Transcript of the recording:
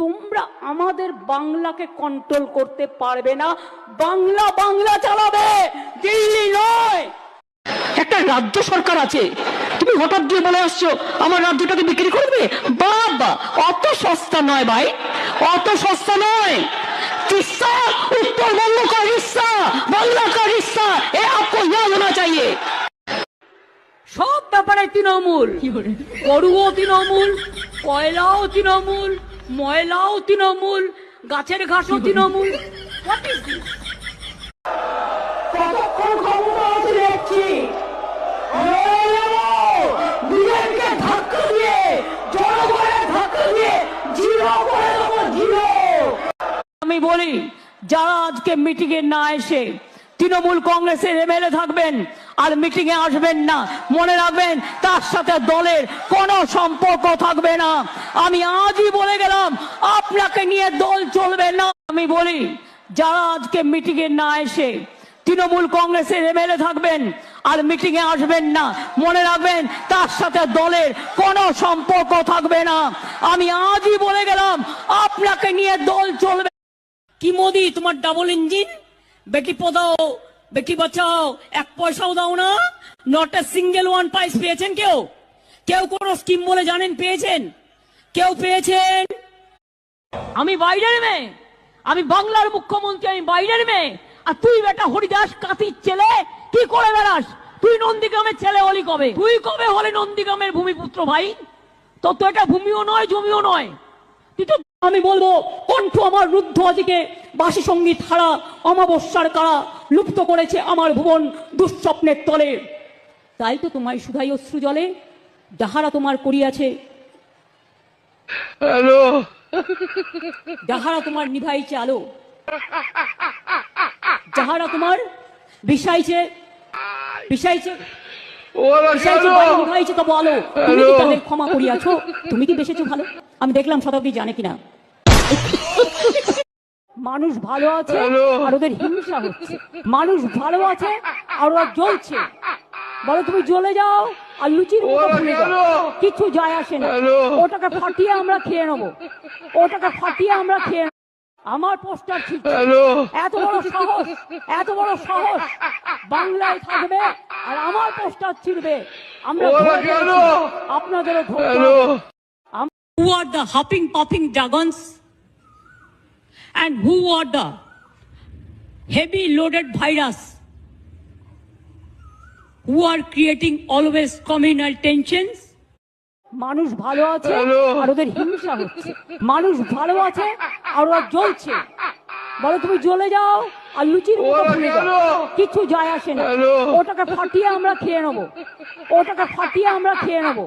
তোমরা আমাদের বাংলাকে কন্ট্রোল করতে পারবে না। বাংলা বাংলা চালাবে, দিল্লি নয়। একটা রাজ্য সরকার আছে, তুমি হঠাৎ দিয়ে বলে আসছো আমার রাজ্যটাকে বিক্রি করবে। বাবা, অত সস্তা নয় ভাই, অত সস্তা নয়। किस्सा उत्तरबंग का हिस्सा, बांग्ला का हिस्सा, ये आपको याद होना चाहिए। সব ব্যাপারে তৃণমূল, গরুও তৃণমূল, কয়লাও তৃণমূল, ময়লাও তৃণমূল, গাছের ঘাসও তৃণমূল। What is this? কতক্ষণ ক্ষমতা আছে দেখছি, নিজেকে ধাক্কা দিয়ে, জনগণের ধাক্কা দিয়ে জিরো করে দেবো, জিরো। আমি বলি, যারা আজকে মিটিং এ না এসে তৃণমূল কংগ্রেসের এমএলএ থাকবেন আর মিটিং এ আসবেন না, মনে রাখবেন তার সাথে দলের কোনো সম্পর্ক থাকবে না। আমি আজই বলে গেলাম, আপনাকে নিয়ে দল চলবে না। আমি বলি, যারা আজকে মিটিং এ না এসে তৃণমূল কংগ্রেসের এমএলএ থাকবেন আর মিটিং এ আসবেন না, মনে রাখবেন তার সাথে দলের কোনো সম্পর্ক থাকবে না। আমি আজই বলে গেলাম, আপনাকে নিয়ে দল চলবে। কি মোদি, তোমার ডাবল ইঞ্জিন, বেটি পড়াও বেটি বাঁচাও, এক পয়সাও দাও না, not a single one prize পেয়েছেন কেউ? কেউ কোন স্কিম বলে জানেন পেয়েছেন? কেউ পেয়েছেন? আমি বাইরের মেয়ে, আমি বাংলার মুখ্যমন্ত্রী, আমি বাইরের মেয়ে। আর তুই বেটা হরিদাস কাতির ছেলে, কি করে বেড়াস? তুই নন্দীগ্রামের ছেলে হলি কবে? তুই কবে হলে নন্দীগ্রামের ভূমিপুত্র ভাই? তোর তো এটা ভূমিও নয়, জমিও নয়। তুই তো, আমি বলবো, কণ্ঠ আমার রুদ্ধ আজকে বাসি সঙ্গীত হারা অমাবস্যার কারা লুপ্ত করেছে আমার ভুবন দুঃস্বপ্নের তলে। তাই তো তোমায় শুধাই অশ্রু জলে, যাহারা তোমার করিয়াছে, যাহারা তোমার নিভাইছে আলো, যাহারা তোমার বিষাইছে বিষাইছে নিভাইছে তবু আলো, তুমি কি তাদের ক্ষমা করিয়াছো? তুমি কি বেসেছো ভালো? আমি দেখলাম শতাব্দী জানে কিনা। মানুষ ভালো আছে আর ওদের হিংসা হচ্ছে, মানুষ ভালো আছে আর ওরা জ্বলছে। বলো তুমি জ্বলে যাও আর লুচির মতো ফুলে যাও, কিছু যায় আসে না। ওটাকে ফাটিয়ে আমরা খেয়ে নেবো, ওটাকে ফাটিয়ে আমরা খেয়ে নেবো। আমার পোস্টার ছিটছে, এত বড় সাহস, এত বড় সাহস বাংলায় থাকবে আর আমার পোস্টার ছিড়বে। আমরা আপনাদেরও ধরবো। Who are the hopping popping dragons and who are the heavy loaded virus who are creating always communal tensions? মানুষ ভালো আছে আর ওদের হিংসা হচ্ছে, মানুষ ভালো আছে আর ওরা জ্বলছে। বলো তুমি জ্বলে যাও আর লুচির মতো ফুলে যাও, কিছু যায় আসে না। ওটাকে ফাটিয়ে আমরা খেয়ে নেবো, ওটাকে ফাটিয়ে আমরা খেয়ে নেবো।